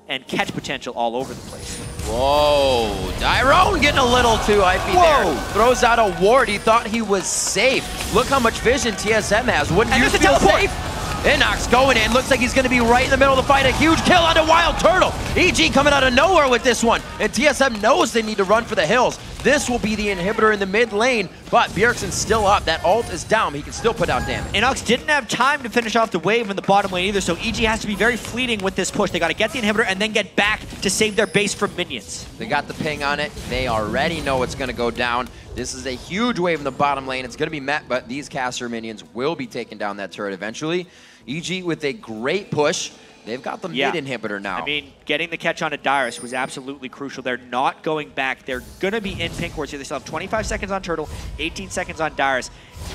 And catch potential all over the place. Whoa, Dyrone getting a little too hypey there. Throws out a ward, he thought he was safe. Look how much vision TSM has. Wouldn't you feel safe? Innox going in, looks like he's gonna be right in the middle of the fight. A huge kill onto WildTurtle. EG coming out of nowhere with this one. And TSM knows they need to run for the hills. This will be the inhibitor in the mid lane, but Bjergsen's still up. That ult is down. He can still put out damage. Innox didn't have time to finish off the wave in the bottom lane either, so EG has to be very fleeting with this push. They got to get the inhibitor and then get back to save their base from minions. They got the ping on it. They already know it's going to go down. This is a huge wave in the bottom lane. It's going to be met, but these caster minions will be taking down that turret eventually. EG with a great push. They've got the mid inhibitor now. I mean, getting the catch onto Dyrus was absolutely crucial. They're not going back. They're going to be in pink wards here. They still have 25 seconds on Turtle, 18 seconds on Dyrus.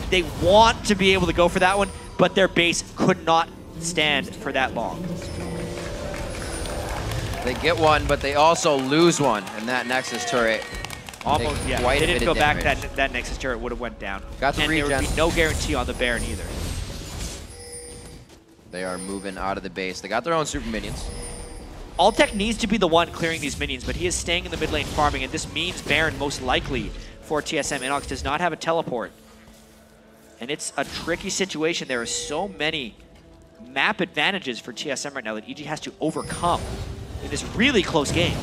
They want to be able to go for that one, but their base could not stand for that long. They get one, but they also lose one, and that Nexus turret almost, yeah. They didn't go back. That Nexus turret would have went down. Got the regen. There would be no guarantee on the Baron either. They are moving out of the base. They got their own super minions. Altec needs to be the one clearing these minions, but he is staying in the mid lane farming, and this means Baron most likely for TSM. Innox does not have a teleport. And it's a tricky situation. There are so many map advantages for TSM right now that EG has to overcome in this really close game.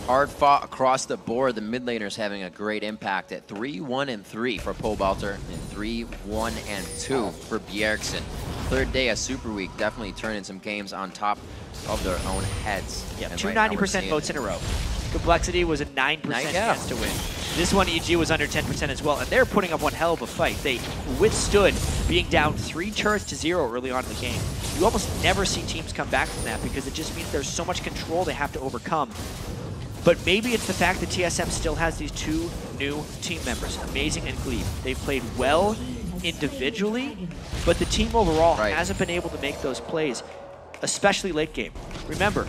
Hard fought across the board. The mid laners having a great impact at 3-1-3 for Pobelter and 3-1-2 for Bjergsen. Third day of Super Week, definitely turning some games on top of their own heads. Yeah, 2 90% votes in a row. Complexity was a 9% chance to win. This one, EG was under 10% as well, and they're putting up one hell of a fight. They withstood being down 3 turrets to 0 early on in the game. You almost never see teams come back from that because it just means there's so much control they have to overcome. But maybe it's the fact that TSM still has these 2 new team members, Amazing and Gleeb. They've played well individually, but the team overall hasn't been able to make those plays, especially late game. Remember,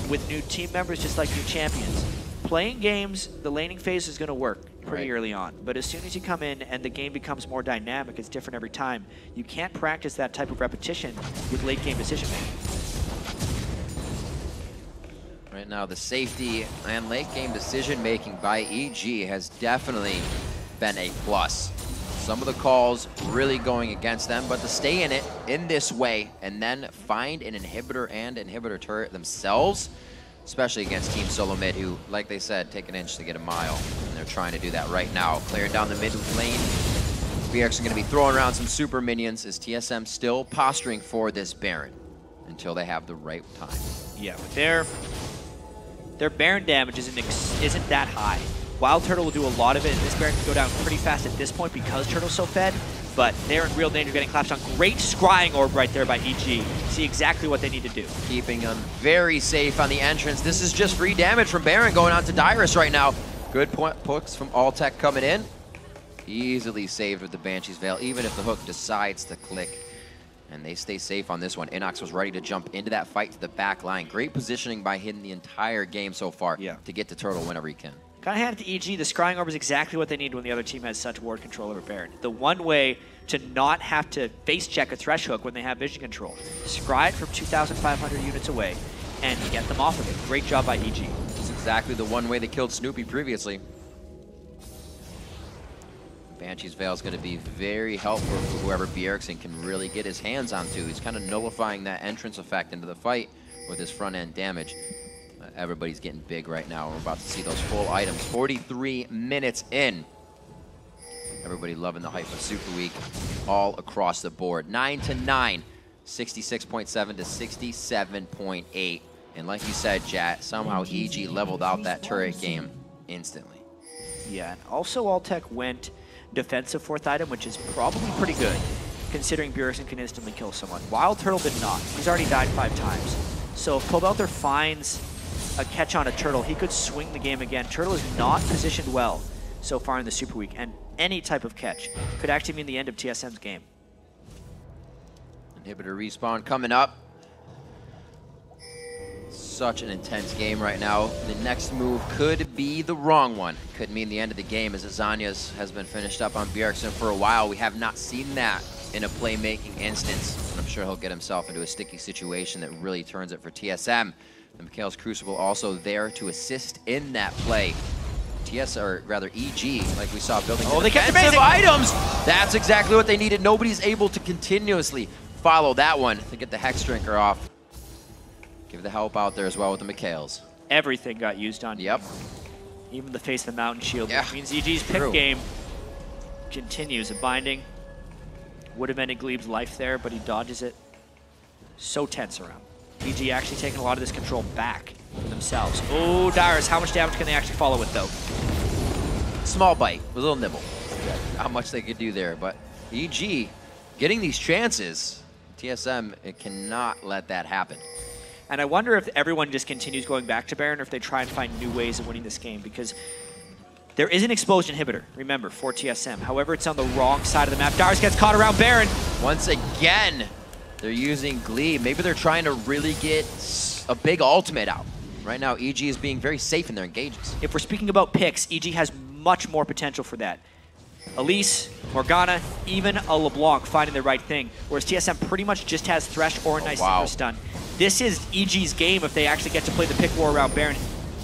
with new team members, just like new champions, playing games, the laning phase is going to work pretty early on. But as soon as you come in and the game becomes more dynamic, it's different every time, you can't practice that type of repetition with late game decision making. Right now, the safety and late game decision making by EG has definitely been a plus. Some of the calls really going against them, but to stay in it in this way and then find an inhibitor and inhibitor turret themselves, especially against Team SOLOMID, who, like they said, take an inch to get a mile, and they're trying to do that right now. Clearing down the mid lane. Bjergsen going to be throwing around some super minions. Is TSM still posturing for this Baron until they have the right time? Yeah, but their Baron damage isn't that high. WildTurtle will do a lot of it, and this Baron can go down pretty fast at this point because Turtle's so fed, but they're in real danger getting collapsed on. Great scrying orb right there by EG. See exactly what they need to do. Keeping them very safe on the entrance. This is just free damage from Baron going on to Dyrus right now. Good hooks from Altec coming in. Easily saved with the Banshee's Veil, even if the hook decides to click. And they stay safe on this one. Innox was ready to jump into that fight to the back line. Great positioning by him the entire game so far to get to Turtle whenever he can. Kind of hand it to EG. The scrying orb is exactly what they need when the other team has such ward control over Baron. The one way to not have to face check a Thresh hook when they have vision control. Scry it from 2,500 units away and get them off of it. Great job by EG. That's exactly the one way they killed Snoopeh previously. Banshee's Veil is going to be very helpful for whoever Bjergsen can really get his hands onto. He's kind of nullifying that entrance effect into the fight with his front end damage. Everybody's getting big right now. We're about to see those full items. 43 minutes in. Everybody loving the hype of Super Week all across the board. 9-9, 66.7 to 67.8. And like you said, Jat, somehow EG leveled out that turret game instantly. Yeah, and also Altec went defensive 4th item, which is probably pretty good, considering Bjergsen can instantly kill someone. WildTurtle did not. He's already died 5 times. So if Pobelter finds a catch on a Turtle, he could swing the game again. Turtle is not positioned well so far in the Super Week, and any type of catch could actually mean the end of TSM's game. Inhibitor respawn coming up. Such an intense game right now. The next move could be the wrong one. Could mean the end of the game, as Azania's has been finished up on Bjergsen for a while. We have not seen that in a playmaking instance. And I'm sure he'll get himself into a sticky situation that really turns it for TSM. And Mikhail's Crucible also there to assist in that play. EG, like we saw, building they kept defensive items. That's exactly what they needed. Nobody's able to continuously follow that one to get the Hex Drinker off. Give the help out there as well with the Mikhails. Everything got used on. Yep. Even the face of the Mountain Shield. Which means EG's pick game continues. A binding. Would have ended Gleeb's life there, but he dodges it. So tense around. EG actually taking a lot of this control back for themselves. Oh, Dyrus, how much damage can they actually follow with, though? Small bite, a little nibble. How much they could do there, but EG getting these chances, TSM cannot let that happen. And I wonder if everyone just continues going back to Baron or if they try and find new ways of winning this game, because there is an exposed inhibitor, remember, for TSM. However, it's on the wrong side of the map. Dyrus gets caught around Baron. Once again, they're using Gleeb. Maybe they're trying to really get a big ultimate out. Right now, EG is being very safe in their engages. If we're speaking about picks, EG has much more potential for that. Elise, Morgana, even a Leblanc finding the right thing, whereas TSM pretty much just has Thresh or a nice super stun. This is EG's game if they actually get to play the pick war around Baron.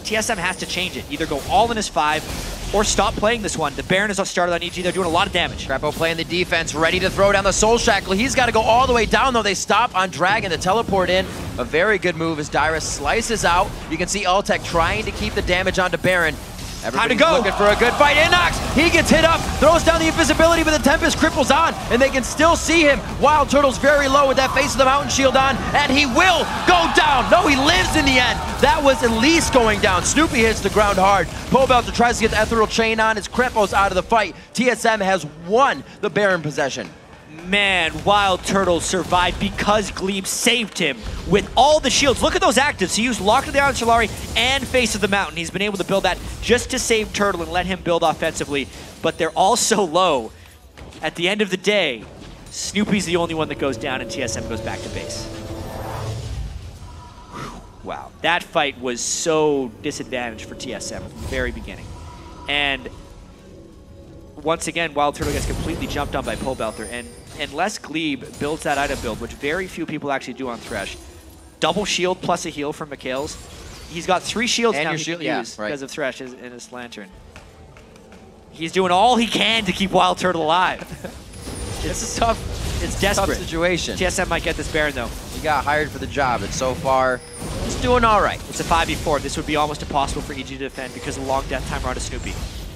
TSM has to change it. Either go all in as 5 or stop playing this one. The Baron is started on EG. They're doing a lot of damage. Krepo playing the defense, ready to throw down the Soul Shackle. He's got to go all the way down, though. They stop on Dragon to teleport in. A very good move as Dyrus slices out. You can see Altec trying to keep the damage onto Baron. Everybody's go. looking for a good fight. Innox, he gets hit up, throws down the invisibility, but the Tempest cripples on, and they can still see him. WildTurtle's very low with that face of the mountain shield on, and he will go down. No, he lives in the end. That was Elise going down. Snoopeh hits the ground hard. Pobelter tries to get the ethereal chain on. It's Krepo's out of the fight. TSM has won the Baron possession. Man, WildTurtle survived because Gleeb saved him with all the shields. Look at those actives. He used Lock of the Iron Solari and Face of the Mountain. He's been able to build that just to save Turtle and let him build offensively, but they're all so low. At the end of the day, Snoopeh's the only one that goes down and TSM goes back to base. Wow, that fight was so disadvantaged for TSM from the very beginning. And once again, WildTurtle gets completely jumped on by Pobelter, and unless Gleeb builds that item build, which very few people actually do on Thresh, double shield plus a heal from Mikhail's, he's got 3 shields and now your he shield, can use right, because of Thresh and his lantern. He's doing all he can to keep WildTurtle alive. It's a tough, it's desperate. tough situation. TSM might get this Baron though. He got hired for the job, and so far, he's doing all right. It's a 5v4. This would be almost impossible for EG to defend because of the long death timer on a Snoopeh.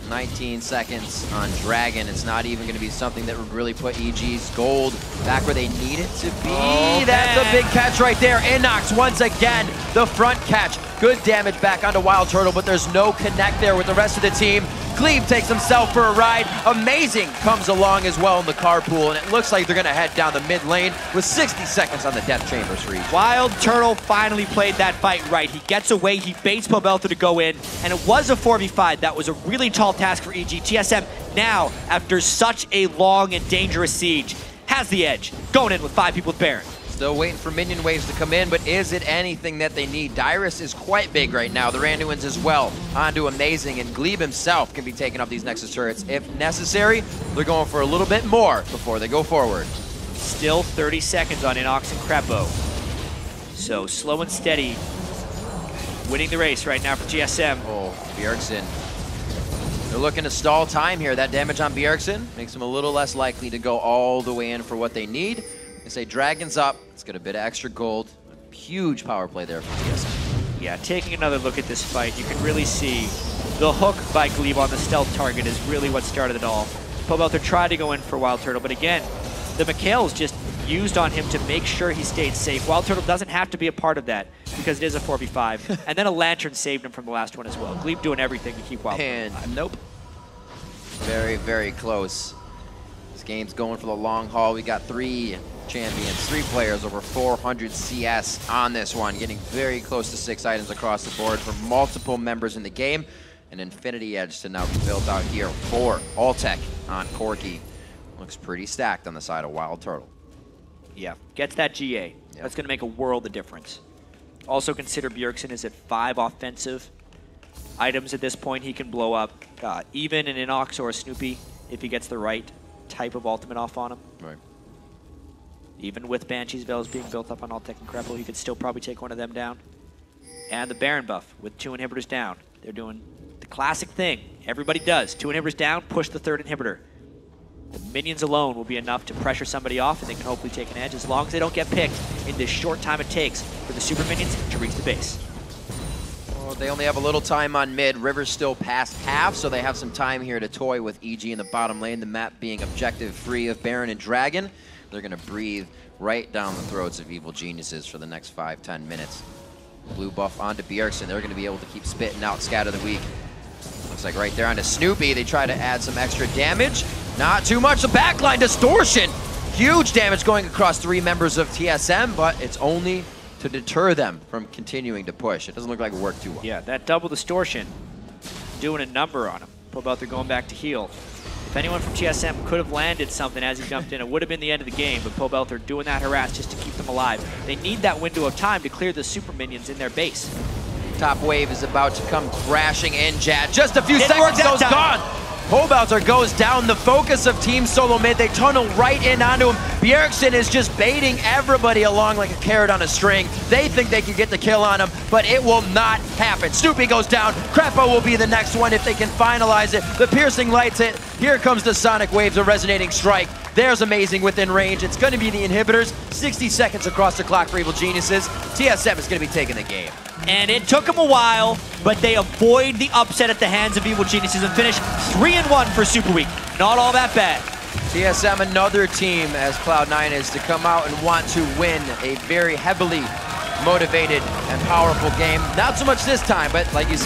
19 seconds on Dragon. It's not even going to be something that would really put EG's gold back where they need it to be. Oh, that's a big catch right there. Innox once again, the front catch. Good damage back onto WildTurtle, but there's no connect there with the rest of the team. Gleeb takes himself for a ride. Amazing comes along as well in the carpool, and it looks like they're going to head down the mid lane with 60 seconds on the death chambers for EG. WildTurtle finally played that fight right. He gets away, he baits Pobelter to go in, and it was a 4v5. That was a really tall task for EG. TSM now, after such a long and dangerous siege, has the edge, going in with 5 people with Baron. Still waiting for minion waves to come in, but is it anything that they need? Dyrus is quite big right now. The Randuins as well. Onto Amazing, and Gleeb himself can be taking up these Nexus turrets. If necessary, they're going for a little bit more before they go forward. Still 30 seconds on Innox and Krepo. So slow and steady. Winning the race right now for TSM. Oh, Bjergsen. They're looking to stall time here. That damage on Bjergsen makes them a little less likely to go all the way in for what they need. They say Dragon's up. Let's get a bit of extra gold. A huge power play there for TSM. Yeah, taking another look at this fight, you can really see the hook by Gleeb on the stealth target is really what started it all. Pobelter tried to go in for WildTurtle, but again, the Mikhail's just used on him to make sure he stayed safe. WildTurtle doesn't have to be a part of that because it is a 4v5. And then a Lantern saved him from the last one as well. Gleeb doing everything to keep WildTurtle alive. And nope. Very, very close. This game's going for the long haul. We got 3 champions, 3 players over 400 CS on this one, getting very close to 6 items across the board for multiple members in the game. An Infinity Edge to now be built out here for Altec on Corki. Looks pretty stacked on the side of WildTurtle. Yeah, gets that GA. Yep. That's going to make a world of difference. Also consider Bjergsen is at 5 offensive items at this point he can blow up. Even an Innox or a Snoopeh if he gets the right type of ultimate off on him. Right. Even with Banshee's Veils being built up on Altec and Krepo, he could still probably take one of them down. And the Baron buff with 2 inhibitors down. They're doing the classic thing everybody does. 2 inhibitors down, push the 3rd inhibitor. The minions alone will be enough to pressure somebody off, and they can hopefully take an edge as long as they don't get picked in this short time it takes for the super minions to reach the base. Well, they only have a little time on mid. River's still past half, so they have some time here to toy with EG in the bottom lane. The map being objective free of Baron and Dragon. They're going to breathe right down the throats of evil geniuses for the next 5-10 minutes. Blue buff onto Bjergsen. They're going to be able to keep spitting out Scat of the Week. Looks like right there onto Snoopeh. They try to add some extra damage. Not too much. The backline distortion. Huge damage going across 3 members of TSM, but it's only to deter them from continuing to push. It doesn't look like it worked too well. Yeah, that double distortion doing a number on him. Pobelter going back to heal. If anyone from TSM could have landed something as he jumped in, it would have been the end of the game, but Pobelter doing that harass just to keep them alive. They need that window of time to clear the super minions in their base. Top wave is about to come crashing in, Jad. Just a few seconds goes gone. Pobelter goes down, the focus of Team SOLOMID. They tunnel right in onto him. Bjergsen is just baiting everybody along like a carrot on a string. They think they can get the kill on him, but it will not happen. Snoopeh goes down. Krepo will be the next one if they can finalize it. The piercing lights hit. Here comes the sonic waves, a resonating strike. There's amazing within range. It's going to be the inhibitors. 60 seconds across the clock for Evil Geniuses. TSM is going to be taking the game. And it took them a while, but they avoid the upset at the hands of Evil Geniuses and finish 3-1 for Super Week. Not all that bad. TSM, another team, as Cloud9 is, to come out and want to win a very heavily motivated and powerful game. Not so much this time, but like you said,